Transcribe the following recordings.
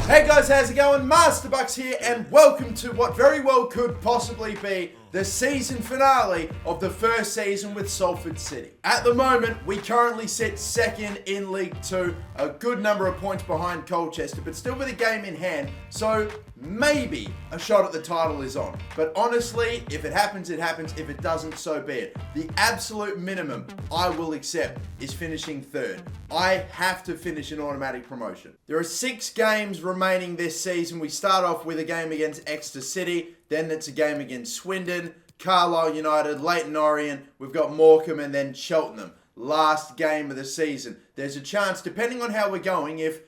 Hey guys, how's it going? Master Bucks here, and welcome to what very well could possibly be the season finale of the first season with Salford City. At the moment, we currently sit second in League 2, a good number of points behind Colchester, but still with a game in hand, so maybe a shot at the title is on. But honestly, if it happens, it happens. If it doesn't, so be it. The absolute minimum I will accept is finishing third. I have to finish an automatic promotion. There are 6 games remaining this season. We start off with a game against Exeter City, then it's a game against Swindon, Carlisle United, Leyton Orient, we've got Morecambe, and then Cheltenham. Last game of the season. There's a chance, depending on how we're going, if,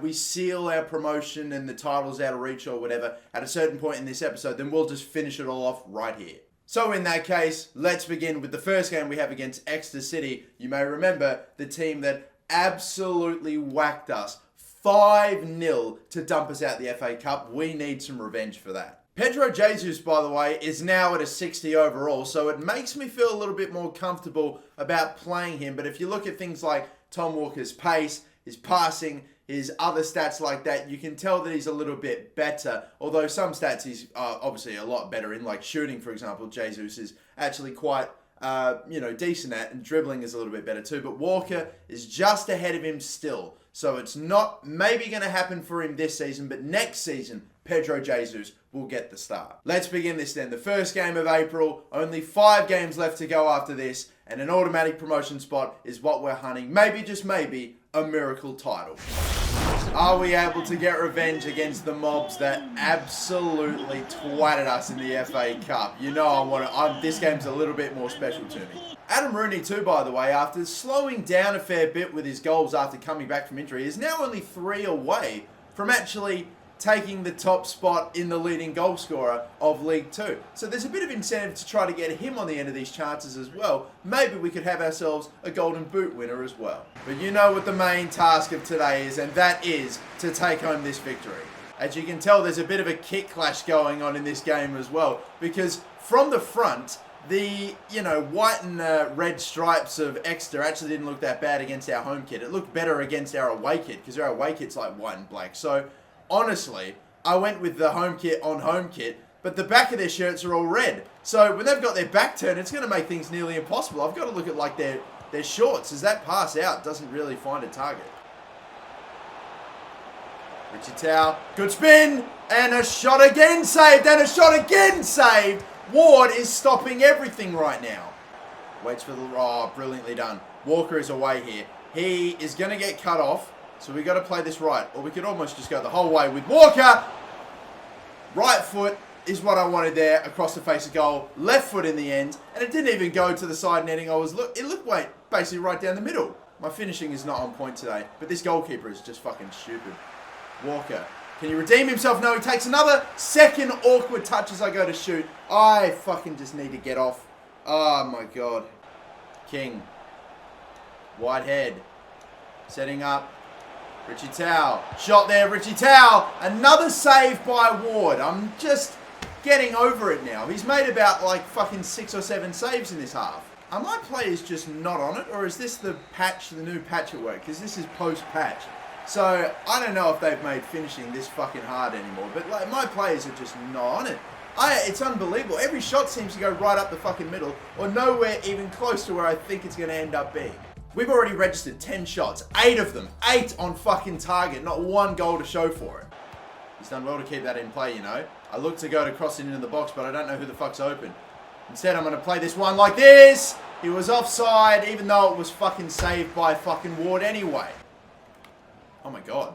we seal our promotion and the title's out of reach or whatever, at a certain point in this episode, then we'll just finish it all off right here. So in that case, let's begin with the first game we have against Exeter City. You may remember the team that absolutely whacked us 5-0 to dump us out the FA Cup. We need some revenge for that. Pedro Jesus, by the way, is now at a 60 overall, so it makes me feel a little bit more comfortable about playing him. But if you look at things like Tom Walker's pace, his passing, his other stats like that, you can tell that he's a little bit better. Although some stats he's obviously a lot better in, like shooting, for example. Jesus is actually quite decent at, and dribbling is a little bit better too. But Walker is just ahead of him still. So it's not maybe going to happen for him this season, but next season, Pedro Jesus will get the start. Let's begin this then. The first game of April, only 5 games left to go after this, and an automatic promotion spot is what we're hunting. Maybe, just maybe, a miracle title. Are we able to get revenge against the mobs that absolutely twatted us in the FA Cup? This game's a little bit more special to me. Adam Rooney too, by the way, after slowing down a fair bit with his goals after coming back from injury, is now only 3 away from actually taking the top spot in the leading goal scorer of League 2. So there's a bit of incentive to try to get him on the end of these chances as well. Maybe we could have ourselves a golden boot winner as well. But you know what the main task of today is, and that is to take home this victory. As you can tell, there's a bit of a kick clash going on in this game as well, because from the front, the white and red stripes of Exeter actually didn't look that bad against our home kit. It looked better against our away kit, because our away kit's like white and black. So honestly, I went with the home kit on home kit, but the back of their shirts are all red. So when they've got their back turned, it's going to make things nearly impossible. I've got to look at like their shorts, as that pass out doesn't really find a target. Richie Tao, good spin, and a shot again saved, and a shot again saved. Ward is stopping everything right now. Waits for the, brilliantly done. Walker is away here. He is going to get cut off. So we got to play this right, or we could almost just go the whole way with Walker. Right foot is what I wanted there, across the face of goal. Left foot in the end, and it didn't even go to the side netting. It looked basically right down the middle. My finishing is not on point today, but this goalkeeper is just fucking stupid. Walker, can he redeem himself? No, he takes another second awkward touch as I go to shoot. I fucking just need to get off. Oh my god. King. Whitehead. Setting up. Richie Tao. Shot there, Richie Tao. Another save by Ward. I'm just getting over it now. He's made about like fucking 6 or 7 saves in this half. Are my players just not on it? Or is this the new patch at work? Because this is post-patch. So I don't know if they've made finishing this fucking hard anymore. But like my players are just not on it. It's unbelievable. Every shot seems to go right up the fucking middle. Or nowhere even close to where I think it's going to end up being. We've already registered 10 shots, 8 of them, 8 on fucking target, not 1 goal to show for it. He's done well to keep that in play, I look to go to cross it into the box, but I don't know who the fuck's open. Instead, I'm going to play this one like this. He was offside, even though it was fucking saved by fucking Ward anyway. Oh my god.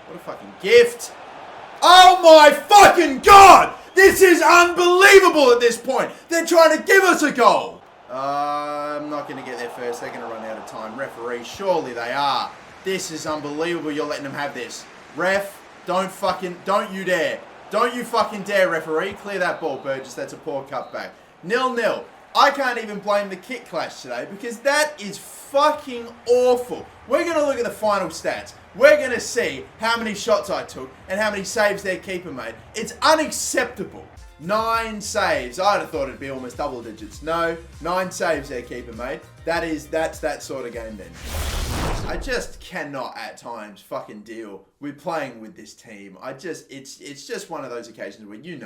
What a fucking gift. Oh my fucking god! This is unbelievable at this point. They're trying to give us a goal. I'm not going to get there first. They're going to run out of time. Referee, surely they are. This is unbelievable. You're letting them have this. Ref, don't you dare. Don't you fucking dare, referee. Clear that ball, Burgess. That's a poor cutback. 0-0. I can't even blame the kick clash today because that is fucking awful. We're going to look at the final stats. We're going to see how many shots I took and how many saves their keeper made. It's unacceptable. 9 saves. I'd have thought it'd be almost double digits. No, 9 saves their keeper made. That's that sort of game then. I just cannot at times fucking deal with playing with this team. It's just one of those occasions where you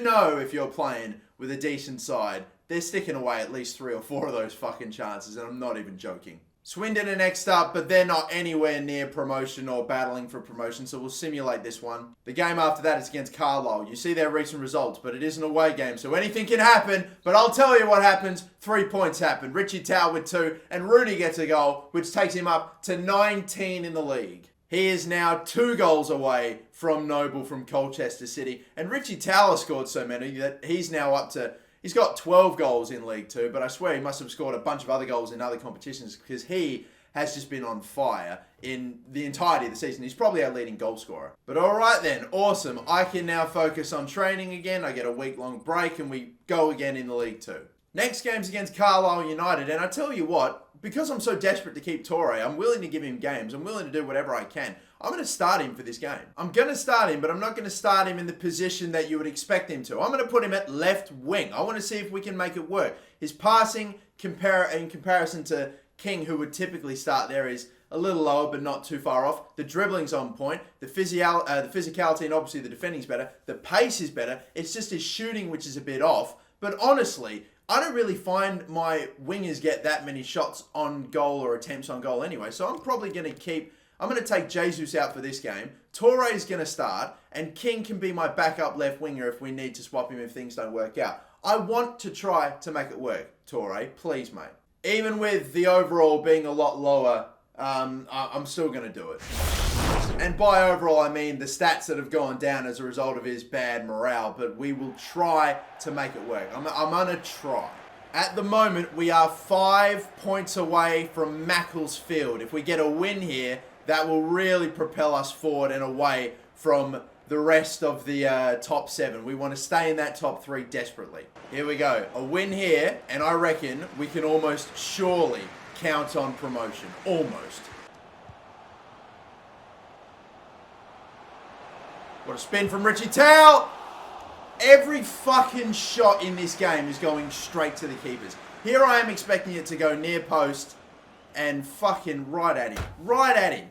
know if you're playing with a decent side, they're sticking away at least 3 or 4 of those fucking chances, and I'm not even joking. Swindon are next up, but they're not anywhere near promotion or battling for promotion, so we'll simulate this one. The game after that is against Carlisle. You see their recent results, but it is an away game, so anything can happen. But I'll tell you what happens. 3 points happen. Richie Towell with 2, and Rooney gets a goal, which takes him up to 19 in the league. He is now 2 goals away from Noble from Colchester City, and Richie Towell scored so many that he's now up to... He's got 12 goals in League 2, but I swear he must have scored a bunch of other goals in other competitions because he has just been on fire in the entirety of the season. He's probably our leading goal scorer. But all right then, awesome. I can now focus on training again. I get a week-long break and we go again in the League 2. Next game's against Carlisle United, and I tell you what, because I'm so desperate to keep Torre, I'm willing to give him games. I'm willing to do whatever I can. I'm going to start him for this game. I'm going to start him, but I'm not going to start him in the position that you would expect him to. I'm going to put him at left wing. I want to see if we can make it work. His passing in comparison to King, who would typically start there, is a little lower, but not too far off. The dribbling's on point. The physicality and obviously the defending's better. The pace is better. It's just his shooting which is a bit off. But honestly, I don't really find my wingers get that many shots on goal or attempts on goal anyway. So I'm probably going to take Jesus out for this game. Torre is going to start, and King can be my backup left winger if we need to swap him if things don't work out. I want to try to make it work, Torre. Please, mate. Even with the overall being a lot lower, I'm still going to do it. And by overall, I mean the stats that have gone down as a result of his bad morale, but we will try to make it work. I'm going to try. At the moment, we are 5 points away from Macclesfield. If we get a win here, that will really propel us forward and away from the rest of the top 7. We want to stay in that top 3 desperately. Here we go. A win here, and I reckon we can almost surely count on promotion. Almost. What a spin from Richie Towell! Every fucking shot in this game is going straight to the keepers. Here I am expecting it to go near post and fucking right at him. Right at him.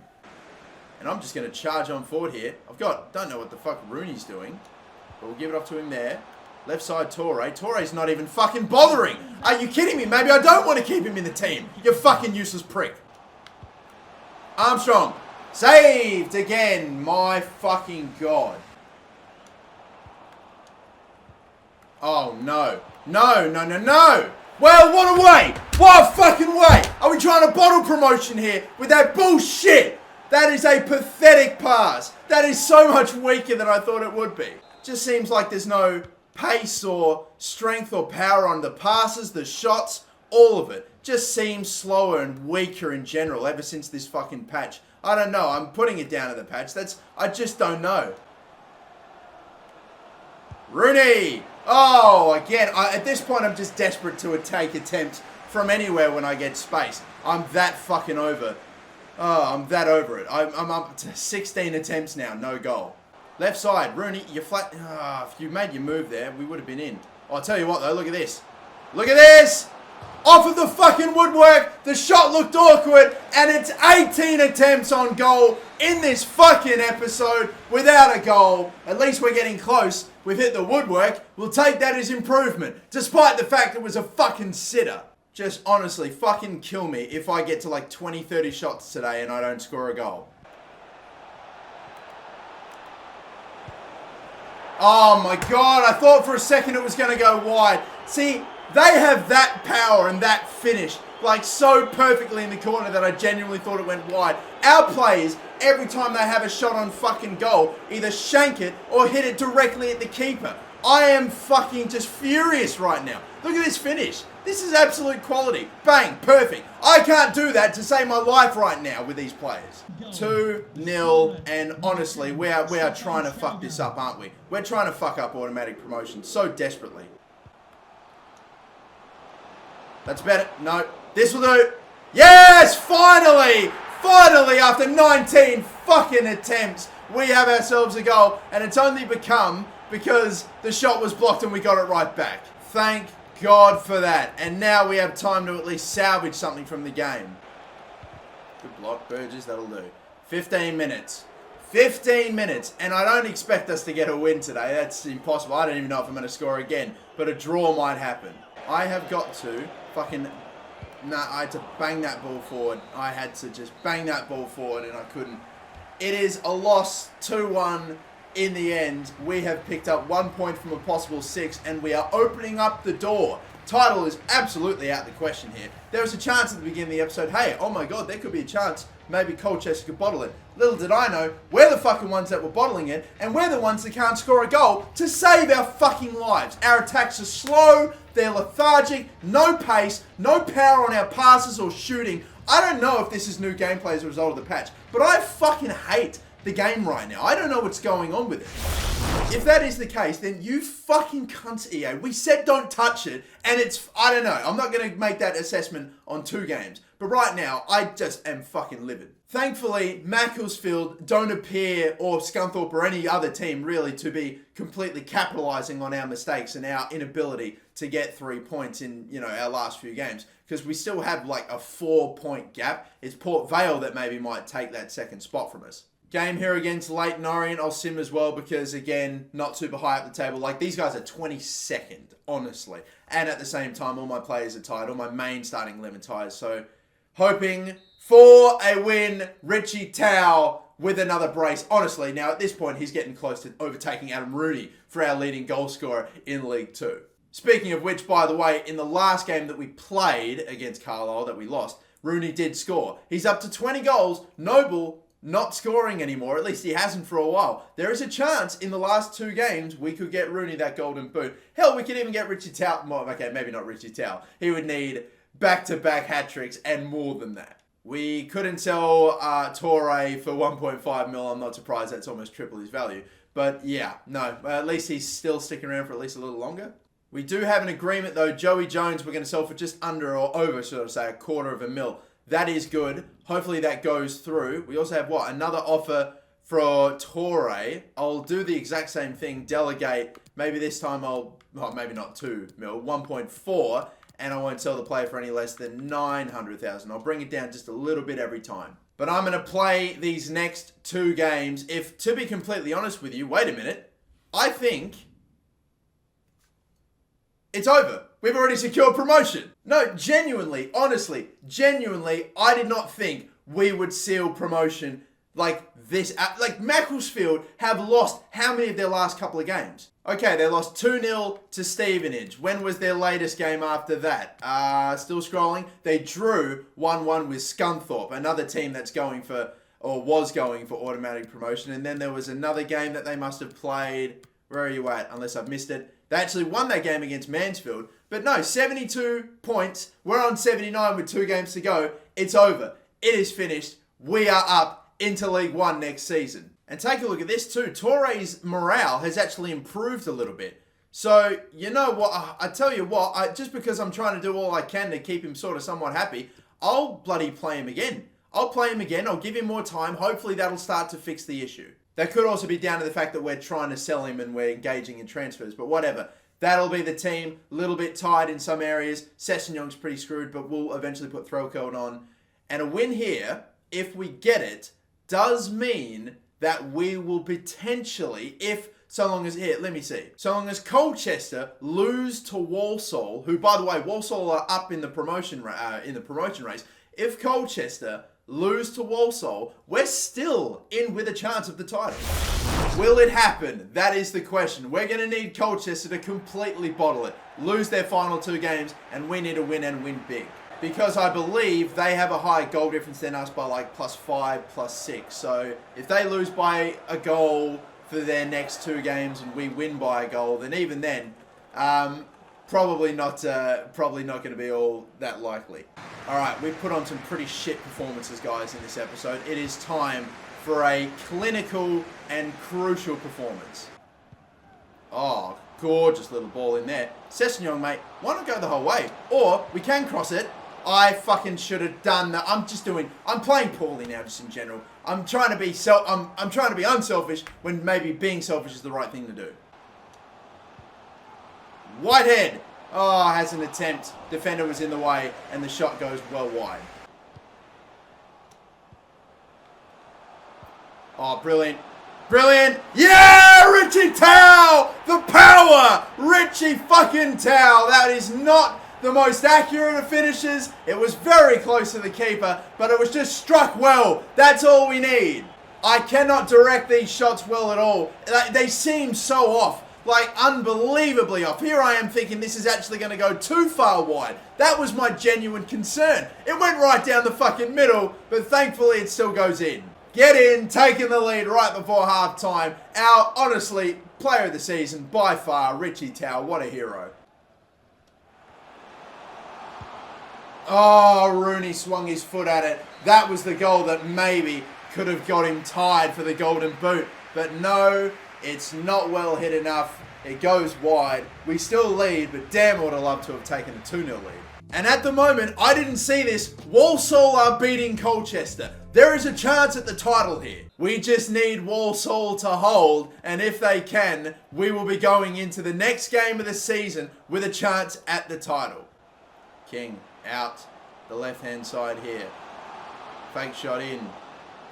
And I'm just going to charge on forward here. Don't know what the fuck Rooney's doing. But we'll give it off to him there. Left side Torre. Torre's not even fucking bothering. Are you kidding me? Maybe I don't want to keep him in the team. You fucking useless prick. Armstrong. Saved again. My fucking God. Oh, no. No, no, no, no. Well, what a way. What a fucking way. Are we trying to bottle promotion here with that bullshit? That is a pathetic pass. That is so much weaker than I thought it would be. Just seems like there's no pace or strength or power on the passes, the shots, all of it. Just seems slower and weaker in general ever since this fucking patch. I don't know. I'm putting it down to the patch. I just don't know. Rooney. Oh, again. At this point, I'm just desperate to take attempts from anywhere when I get space. I'm that fucking over. Oh, I'm that over it. I'm up to 16 attempts now. No goal. Left side. Rooney, you're flat. If you made your move there, we would have been in. Oh, I'll tell you what, though. Look at this. Look at this. Off of the fucking woodwork. The shot looked awkward. And it's 18 attempts on goal in this fucking episode without a goal. At least we're getting close. We've hit the woodwork. We'll take that as improvement. Despite the fact it was a fucking sitter. Just honestly, fucking kill me if I get to like 20, 30 shots today and I don't score a goal. Oh my God, I thought for a second it was going to go wide. See, they have that power and that finish like so perfectly in the corner that I genuinely thought it went wide. Our players, every time they have a shot on fucking goal, either shank it or hit it directly at the keeper. I am fucking just furious right now. Look at this finish. This is absolute quality. Bang, perfect. I can't do that to save my life right now with these players. 2-0, and honestly, we are trying to fuck this up, aren't we? We're trying to fuck up automatic promotion so desperately. That's better. No, this will do. Yes, finally! Finally, after 19 fucking attempts, we have ourselves a goal, and it's only become because the shot was blocked and we got it right back. Thank God for that. And now we have time to at least salvage something from the game. Good block, Burgess, that'll do. 15 minutes. 15 minutes, and I don't expect us to get a win today. That's impossible. I don't even know if I'm going to score again, but a draw might happen. I have got to fucking... Nah, I had to bang that ball forward. I had to just bang that ball forward, and I couldn't. It is a loss, 2-1 in the end. We have picked up 1 point from a possible 6, and we are opening up the door. Title is absolutely out of the question here. There was a chance at the beginning of the episode, hey, oh my god, there could be a chance maybe Colchester could bottle it. Little did I know, we're the fucking ones that were bottling it, and we're the ones that can't score a goal to save our fucking lives. Our attacks are slow, they're lethargic, no pace, no power on our passes or shooting. I don't know if this is new gameplay as a result of the patch, but I fucking hate the game right now. I don't know what's going on with it. If that is the case, then you fucking cunts, EA. We said don't touch it, and it's, I don't know. I'm not going to make that assessment on 2 games. But right now, I just am fucking livid. Thankfully, Macclesfield don't appear, or Scunthorpe or any other team really, to be completely capitalising on our mistakes and our inability to get 3 points in, you know, our last few games. Because we still have like a 4-point gap. It's Port Vale that maybe might take that second spot from us. Game here against Leyton Orient, I'll sim as well because, again, not super high up the table. Like, these guys are 22nd, honestly. And at the same time, all my players are tied. All my main starting 11 ties. So, hoping for a win. Richie Tao with another brace. Honestly, now at this point, he's getting close to overtaking Adam Rooney for our leading goal scorer in League 2. Speaking of which, by the way, in the last game that we played against Carlisle that we lost, Rooney did score. He's up to 20 goals. Noble not scoring anymore. At least he hasn't for a while. There is a chance in the last 2 games we could get Rooney that golden boot. Hell, we could even get Richie Tao. Well, okay, maybe not Richie Tao. He would need back-to-back hat-tricks and more than that. We couldn't sell Torre for 1.5 mil. I'm not surprised. That's almost triple his value. But yeah, no. At least he's still sticking around for at least a little longer. We do have an agreement though. Joey Jones we're going to sell for just under or over, sort of say, $250,000. That is good. Hopefully that goes through. We also have what? Another offer for Torre. I'll do the exact same thing. Delegate. Maybe this time I'll... Well, maybe not 2 mil. 1.4. And I won't sell the player for any less than 900,000. I'll bring it down just a little bit every time. But I'm going to play these next 2 games. If, to be completely honest with you, wait a minute. I think it's over. We've already secured promotion. No, genuinely, honestly, genuinely, I did not think we would seal promotion like this. Like, Macclesfield have lost how many of their last couple of games? Okay, they lost 2-0 to Stevenage. When was their latest game after that? Still scrolling. They drew 1-1 with Scunthorpe, another team that's going for, or was going for automatic promotion. And then there was another game that they must have played. Where are you at? Unless I've missed it. They actually won that game against Mansfield. But no, 72 points. We're on 79 with 2 games to go. It's over. It is finished. We are up into League 1 next season. And take a look at this too. Torre's morale has actually improved a little bit. So, you know what? I tell you what, just because I'm trying to do all I can to keep him sort of somewhat happy, I'll bloody play him again. I'll play him again. I'll give him more time. Hopefully that'll start to fix the issue. That could also be down to the fact that we're trying to sell him and we're engaging in transfers. But whatever. That'll be the team. A little bit tied in some areas. Sessegnong's pretty screwed, but we'll eventually put Threlkeld on. And a win here, if we get it, does mean that we will potentially, so long as Colchester lose to Walsall, who, by the way, Walsall are up in the promotion race. If Colchester lose to Walsall, we're still in with a chance of the title. Will it happen? That is the question. We're going to need Colchester to completely bottle it, lose their final 2 games, and we need to win and win big. Because I believe they have a higher goal difference than us by like +5, +6. So if they lose by a goal for their next 2 games and we win by a goal, then even then, probably not going to be all that likely. All right, we've put on some pretty shit performances, guys, in this episode. It is time for a clinical and crucial performance. Oh, gorgeous little ball in there. Sessegnong, mate, why not go the whole way? Or we can cross it. I fucking should have done that. I'm playing poorly now, just in general. I'm trying to be I'm trying to be unselfish when maybe being selfish is the right thing to do. Whitehead. Oh, has an attempt. Defender was in the way, and the shot goes well wide. Oh, brilliant. Brilliant. Yeah, Richie Towell. The power. Richie fucking Towell. That is not the most accurate of finishes. It was very close to the keeper, but it was just struck well. That's all we need. I cannot direct these shots well at all. They seem so off. Like, unbelievably off. Here I am thinking this is actually going to go too far wide. That was my genuine concern. It went right down the fucking middle, but thankfully it still goes in. Get in, taking the lead right before halftime. Our, honestly, player of the season, by far, Richie Towell. What a hero. Oh, Rooney swung his foot at it. That was the goal that maybe could have got him tied for the golden boot. But no, it's not well hit enough. It goes wide. We still lead, but damn, I would have loved to have taken a 2-0 lead. And at the moment, I didn't see this. Walsall are beating Colchester. There is a chance at the title here. We just need Walsall to hold, and if they can, we will be going into the next game of the season with a chance at the title. King out the left-hand side here. Fake shot in.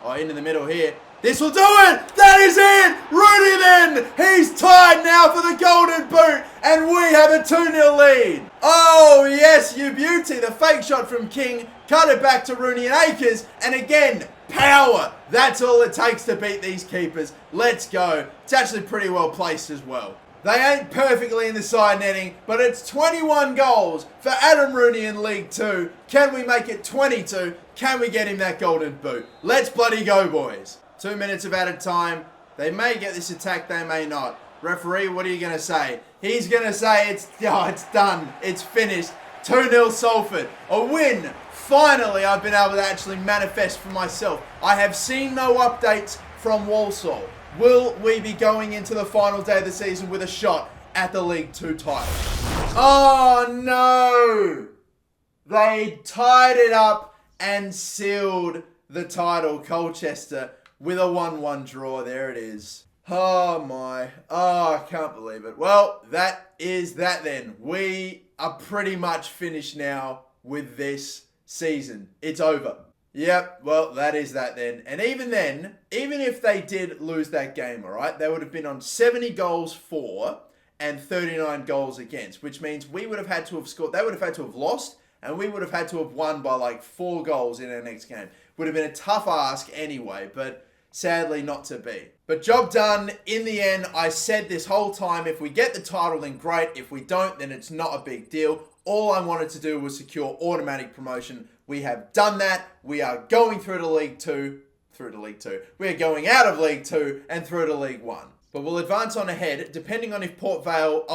Oh, into the middle here. This will do it! That is it! Rooney then! He's tied now for the golden boot, and we have a 2-0 lead. Oh, yes, you beauty. The fake shot from King. Cut it back to Rooney and Akers, and again, power. That's all it takes to beat these keepers. Let's go. It's actually pretty well placed as well. They ain't perfectly in the side netting, but it's 21 goals for Adam Rooney in League 2. Can we make it 22? Can we get him that golden boot? Let's bloody go, boys. 2 minutes of added time. They may get this attack, they may not. Referee, what are you going to say? He's going to say it's done. It's finished. 2-0 Salford. A win. Finally, I've been able to actually manifest for myself. I have seen no updates from Walsall. Will we be going into the final day of the season with a shot at the League 2 title? Oh, no. They tied it up and sealed the title, Colchester, with a 1-1 draw. There it is. Oh, my. Oh, I can't believe it. Well, that is that then. We are pretty much finished now with this season. It's over. Yep, well, that is that then. And even then, even if they did lose that game, all right, they would have been on 70 goals for and 39 goals against, which means we would have had to have scored. They would have had to have lost, and we would have had to have won by like 4 goals in our next game. Would have been a tough ask anyway, but sadly not to be. But job done. In the end, I said this whole time, if we get the title, then great. If we don't, then it's not a big deal. All I wanted to do was secure automatic promotion. We have done that. We are going through to League 2. We are going out of League 2 and through to League 1. But we'll advance on ahead, depending on if Port Vale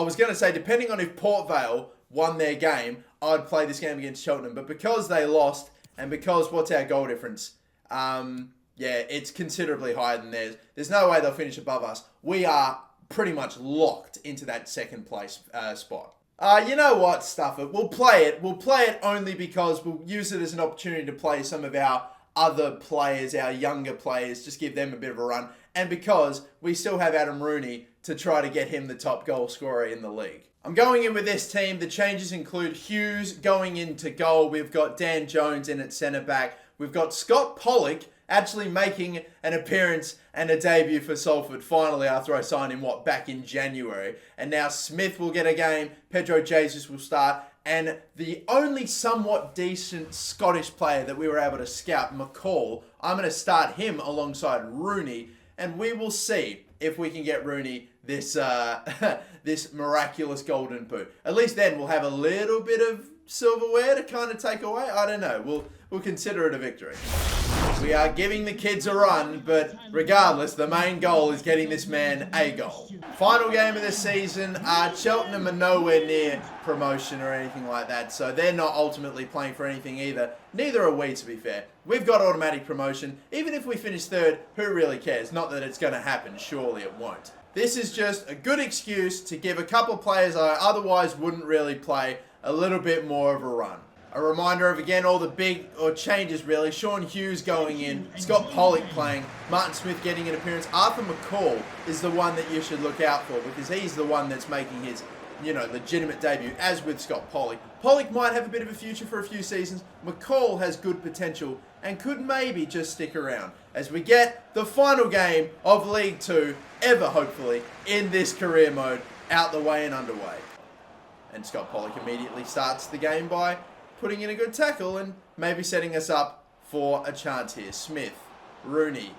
won their game, I'd play this game against Cheltenham. But because they lost, and because what's our goal difference? Yeah, it's considerably higher than theirs. There's no way they'll finish above us. We are pretty much locked into that second place spot. You know what? Stuff it. We'll play it. We'll play it only because we'll use it as an opportunity to play some of our other players, our younger players, just give them a bit of a run. And because we still have Adam Rooney to try to get him the top goal scorer in the league. I'm going in with this team. The changes include Hughes going into goal. We've got Dan Jones in at centre back. We've got Scott Pollock actually making an appearance and a debut for Salford finally after I signed him, back in January. And now Smith will get a game, Pedro Jesus will start, and the only somewhat decent Scottish player that we were able to scout, McCall, I'm going to start him alongside Rooney, and we will see if we can get Rooney this this miraculous golden boot. At least then we'll have a little bit of silverware to kind of take away. I don't know. We'll consider it a victory. We are giving the kids a run, but regardless, the main goal is getting this man a goal. Final game of the season. Cheltenham are nowhere near promotion or anything like that, so they're not ultimately playing for anything either. Neither are we, to be fair. We've got automatic promotion. Even if we finish third, who really cares? Not that it's going to happen. Surely it won't. This is just a good excuse to give a couple players I otherwise wouldn't really play a little bit more of a run. A reminder of, again, all the changes, really. Sean Hughes going in, Scott Pollock playing, Martin Smith getting an appearance. Arthur McCall is the one that you should look out for because he's the one that's making his, legitimate debut, as with Scott Pollock. Pollock might have a bit of a future for a few seasons. McCall has good potential, and could maybe just stick around as we get the final game of League 2 ever, hopefully, in this career mode out the way and underway. And Scott Pollock immediately starts the game by putting in a good tackle and maybe setting us up for a chance here. Smith, Rooney,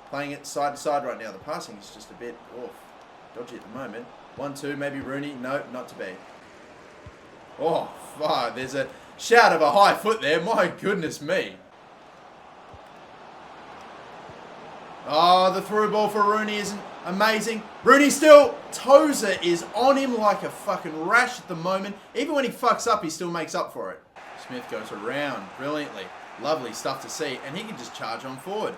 playing it side to side right now. The passing is just a bit dodgy at the moment. 1-2, maybe Rooney. No, not to be. Oh, fuck. There's a shout of a high foot there. My goodness me. Oh, the through ball for Rooney isn't amazing. Rooney still. Tozer is on him like a fucking rash at the moment. Even when he fucks up, he still makes up for it. Smith goes around brilliantly. Lovely stuff to see. And he can just charge on forward.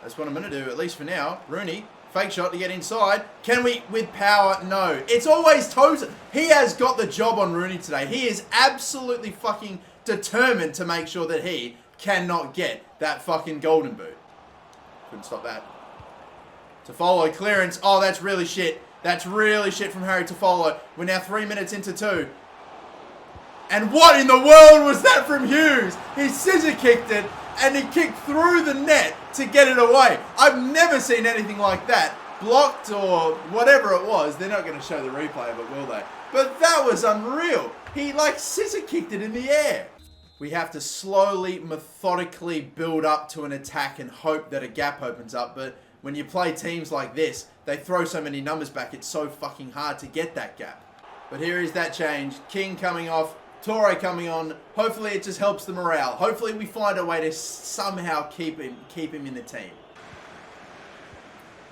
That's what I'm going to do, at least for now. Rooney, fake shot to get inside. Can we, with power? No. It's always Tozer. He has got the job on Rooney today. He is absolutely fucking determined to make sure that he cannot get that fucking golden boot. Couldn't stop that. Toffolo clearance. Oh, that's really shit. That's really shit from Harry Toffolo. We're now 3 minutes into 2. And what in the world was that from Hughes? He scissor kicked it and he kicked through the net to get it away. I've never seen anything like that. Blocked or whatever it was. They're not going to show the replay of it, will they? But that was unreal. He like scissor kicked it in the air. We have to slowly, methodically build up to an attack and hope that a gap opens up. But when you play teams like this, they throw so many numbers back, it's so fucking hard to get that gap. But here is that change. King coming off, Torre coming on. Hopefully it just helps the morale. Hopefully we find a way to somehow keep him in the team.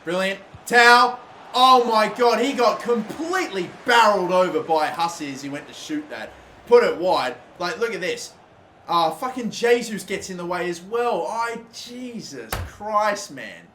Brilliant. Tau. Oh my god, he got completely barreled over by Hussey as he went to shoot that. Put it wide. Like, look at this. Fucking Jesus gets in the way as well. Jesus Christ, man.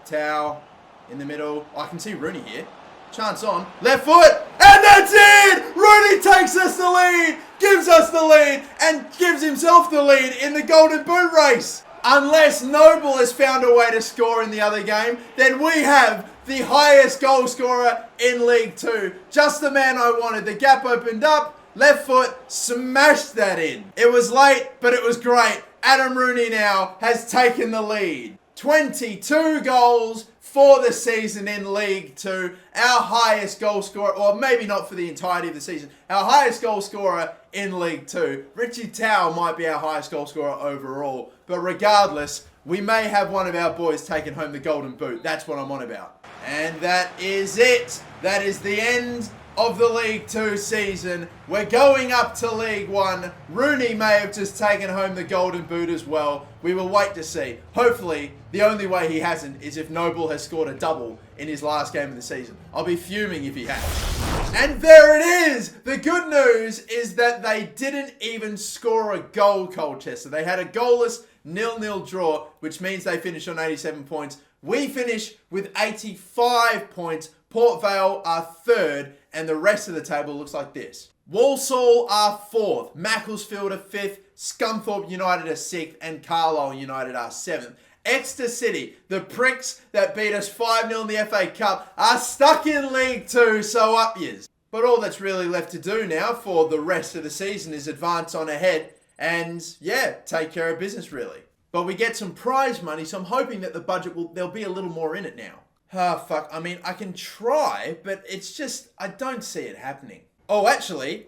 Tau in the middle. I can see Rooney here. Chance on. Left foot. And that's it! Rooney takes us the lead, gives us the lead, and gives himself the lead in the Golden Boot race. Unless Noble has found a way to score in the other game, then we have the highest goal scorer in League 2. Just the man I wanted. The gap opened up. Left foot, smashed that in. It was late, but it was great. Adam Rooney now has taken the lead. 22 goals for the season in League 2. Our highest goal scorer, or maybe not for the entirety of the season, our highest goal scorer in League 2. Richie Tau might be our highest goal scorer overall. But regardless, we may have one of our boys taking home the Golden Boot. That's what I'm on about. And that is it. That is the end of the League 2 season. We're going up to League 1. Rooney may have just taken home the Golden Boot as well. We will wait to see. Hopefully, the only way he hasn't is if Noble has scored a double in his last game of the season. I'll be fuming if he has. And there it is! The good news is that they didn't even score a goal, Colchester. They had a goalless 0-0 draw, which means they finished on 87 points. We finish with 85 points. Port Vale are third, and the rest of the table looks like this. Walsall are fourth, Macclesfield are fifth, Scunthorpe United are sixth, and Carlisle United are seventh. Exeter City, the pricks that beat us 5-0 in the FA Cup, are stuck in League 2, so up yous. But all that's really left to do now for the rest of the season is advance on ahead and, yeah, take care of business really. But we get some prize money, so I'm hoping that the budget there'll be a little more in it now. Fuck. I mean, I can try, but it's just, I don't see it happening. Oh, actually,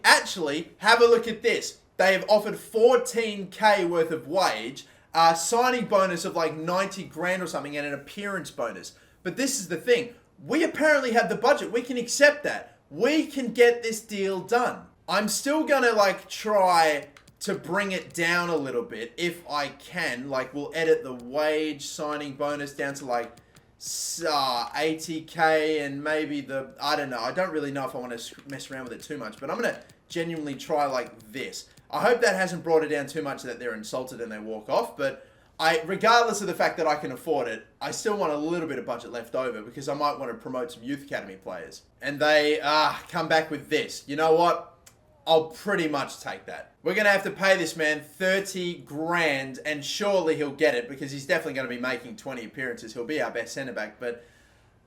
have a look at this. They have offered 14k worth of wage, a signing bonus of like 90 grand or something, and an appearance bonus. But this is the thing. We apparently have the budget. We can accept that. We can get this deal done. I'm still gonna like try to bring it down a little bit if I can. Like, we'll edit the wage signing bonus down to like 80k and maybe I don't know. I don't really know if I want to mess around with it too much, but I'm going to genuinely try like this. I hope that hasn't brought it down too much that they're insulted and they walk off, but regardless of the fact that I can afford it, I still want a little bit of budget left over because I might want to promote some youth academy players. And they come back with this. You know what? I'll pretty much take that. We're going to have to pay this man 30 grand and surely he'll get it because he's definitely going to be making 20 appearances. He'll be our best centre-back, but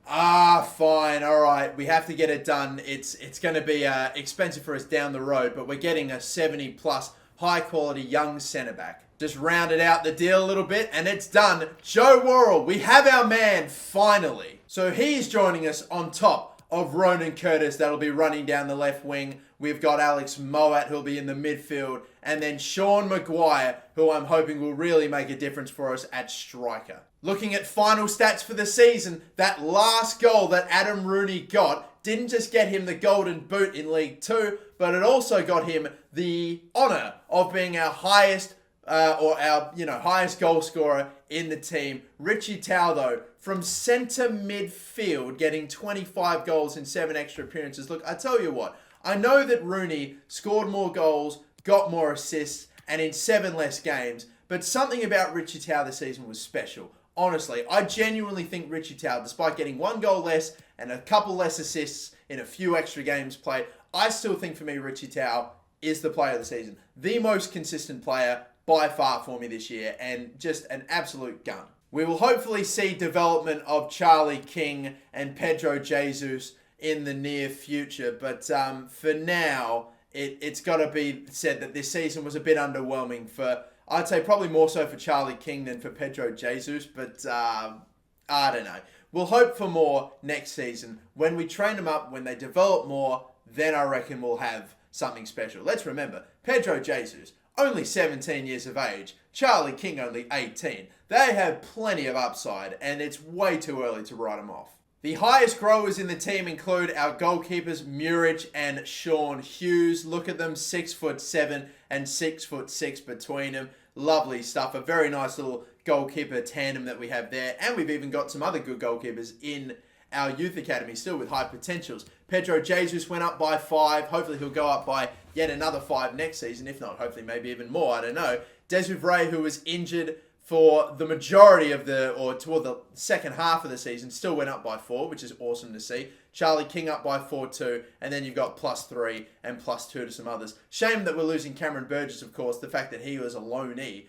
fine. All right. We have to get it done. It's going to be expensive for us down the road, but we're getting a 70 plus high quality young centre-back. Just rounded out the deal a little bit, and it's done. Joe Worrell, we have our man, finally. So he's joining us on top of Ronan Curtis, that'll be running down the left wing. We've got Alex Moat, who'll be in the midfield, and then Sean Maguire, who I'm hoping will really make a difference for us at striker. Looking at final stats for the season, that last goal that Adam Rooney got didn't just get him the golden boot in League 2, but it also got him the honour of being our highest highest goal scorer in the team. Richie Tau, though, from centre midfield, getting 25 goals in 7 extra appearances. Look, I tell you what, I know that Rooney scored more goals, got more assists, and in 7 less games, but something about Richie Tau this season was special. Honestly, I genuinely think Richie Tau, despite getting 1 goal less and a couple less assists in a few extra games played, I still think for me Richie Tau is the player of the season. The most consistent player by far for me this year, and just an absolute gun. We will hopefully see development of Charlie King and Pedro Jesus in the near future, but for now, it's got to be said that this season was a bit underwhelming for, I'd say probably more so for Charlie King than for Pedro Jesus, but I don't know. We'll hope for more next season. When we train them up, when they develop more, then I reckon we'll have something special. Let's remember, Pedro Jesus, only 17 years of age. Charlie King only 18. They have plenty of upside, and it's way too early to write them off. The highest growers in the team include our goalkeepers Murich and Sean Hughes. Look at them, 6'7" and 6'6" between them. Lovely stuff. A very nice little goalkeeper tandem that we have there. And we've even got some other good goalkeepers in our youth academy, still with high potentials. Pedro Jesus went up by 5. Hopefully he'll go up by yet another 5 next season. If not, hopefully maybe even more. I don't know. Desuvray, who was injured for the majority of toward the second half of the season, still went up by 4, which is awesome to see. Charlie King up by 4 too, and then you've got +3 and +2 to some others. Shame that we're losing Cameron Burgess, of course, the fact that he was a loanee.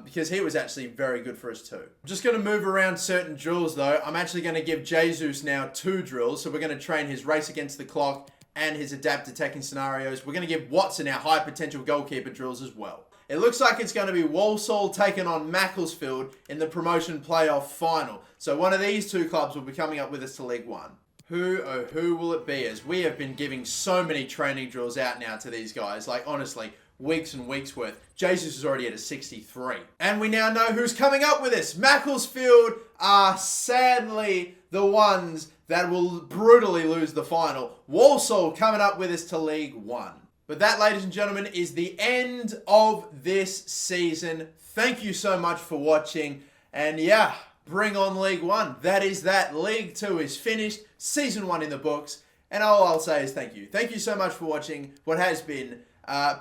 Because he was actually very good for us too. I'm just going to move around certain drills though. I'm actually going to give Jesus now 2 drills. So we're going to train his race against the clock and his adapt attacking scenarios. We're going to give Watson our high potential goalkeeper drills as well. It looks like it's going to be Walsall taking on Macclesfield in the promotion playoff final. So one of these 2 clubs will be coming up with us to League 1. Who will it be? As we have been giving so many training drills out now to these guys. Like honestly, weeks and weeks worth. Jesus is already at a 63. And we now know who's coming up with us. Macclesfield are sadly the ones that will brutally lose the final. Walsall coming up with us to League 1. But that, ladies and gentlemen, is the end of this season. Thank you so much for watching. And yeah, bring on League 1. That is that. League 2 is finished. Season 1 in the books. And all I'll say is thank you. Thank you so much for watching what has been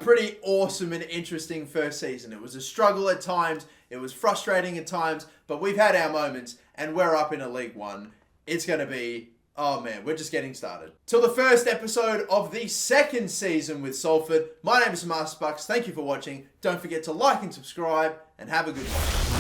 pretty awesome and interesting first season. It was a struggle at times. It was frustrating at times. But we've had our moments. And we're up in a League 1. It's going to be... oh man, we're just getting started. Till the first episode of the second season with Salford, my name is Master Bucks. Thank you for watching. Don't forget to like and subscribe, and have a good one.